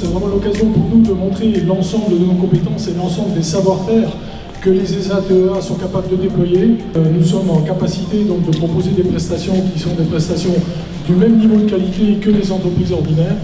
c'est vraiment l'occasion pour nous de montrer l'ensemble de nos compétences et l'ensemble des savoir-faire que les ESAT-EA sont capables de déployer. Nous sommes en capacité donc de proposer des prestations qui sont des prestations du même niveau de qualité que les entreprises ordinaires,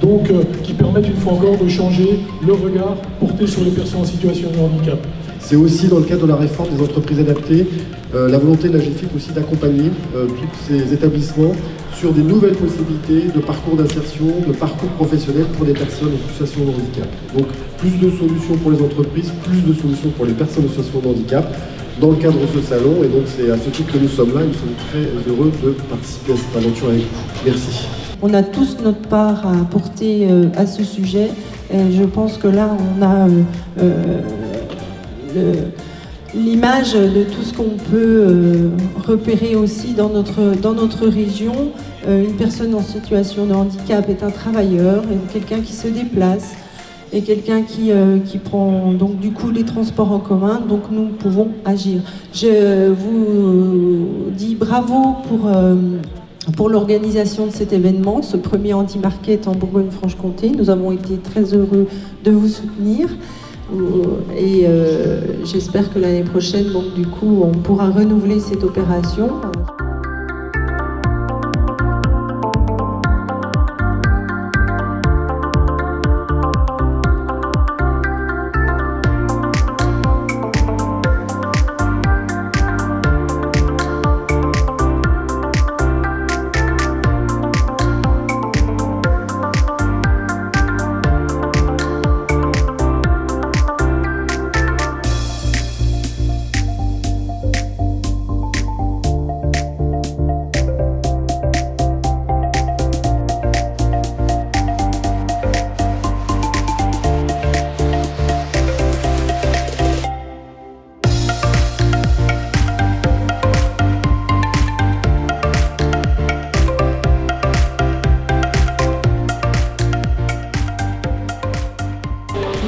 donc qui permettent une fois encore de changer le regard porté sur les personnes en situation de handicap. C'est aussi dans le cadre de la réforme des entreprises adaptées, la volonté de la GFIP aussi d'accompagner tous ces établissements sur des nouvelles possibilités de parcours d'insertion, de parcours professionnel pour les personnes en situation de handicap. Donc plus de solutions pour les entreprises, plus de solutions pour les personnes en situation de handicap dans le cadre de ce salon. Et donc c'est à ce titre que nous sommes là et nous sommes très heureux de participer à cette aventure avec vous. Merci. On a tous notre part à apporter à ce sujet. Et je pense que là, on a l'image de tout ce qu'on peut repérer aussi dans notre région. Une personne en situation de handicap est un travailleur, quelqu'un qui se déplace et quelqu'un qui prend donc du coup les transports en commun, donc nous pouvons agir. Je vous dis bravo pour l'organisation de cet événement, ce premier Handimarket en Bourgogne-Franche-Comté. Nous avons été très heureux de vous soutenir. Et j'espère que l'année prochaine, donc, du coup, on pourra renouveler cette opération.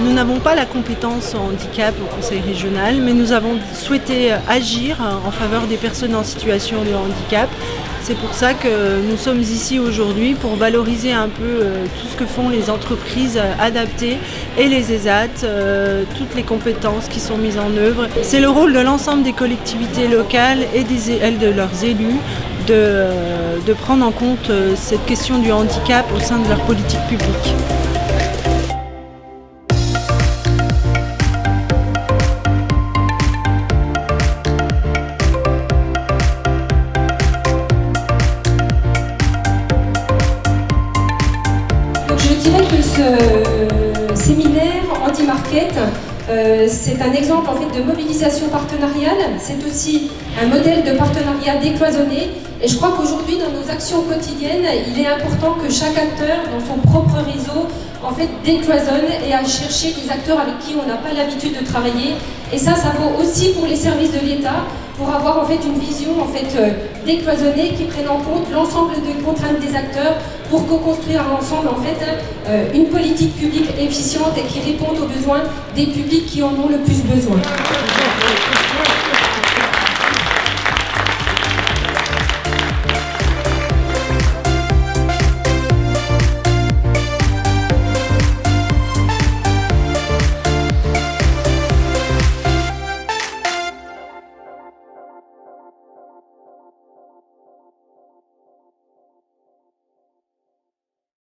Nous n'avons pas la compétence en handicap au Conseil régional, mais nous avons souhaité agir en faveur des personnes en situation de handicap. C'est pour ça que nous sommes ici aujourd'hui, pour valoriser un peu tout ce que font les entreprises adaptées et les ESAT, toutes les compétences qui sont mises en œuvre. C'est le rôle de l'ensemble des collectivités locales et de leurs élus de prendre en compte cette question du handicap au sein de leur politique publique. Je dirais que ce séminaire Handimarket, c'est un exemple en fait de mobilisation partenariale. C'est aussi un modèle de partenariat décloisonné. Et je crois qu'aujourd'hui, dans nos actions quotidiennes, il est important que chaque acteur, dans son propre réseau, en fait, décloisonne et aille chercher des acteurs avec qui on n'a pas l'habitude de travailler. Et ça vaut aussi pour les services de l'État, pour avoir en fait une vision en fait décloisonnée qui prenne en compte l'ensemble des contraintes des acteurs pour co-construire ensemble en fait une politique publique efficiente et qui réponde aux besoins des publics qui en ont le plus besoin.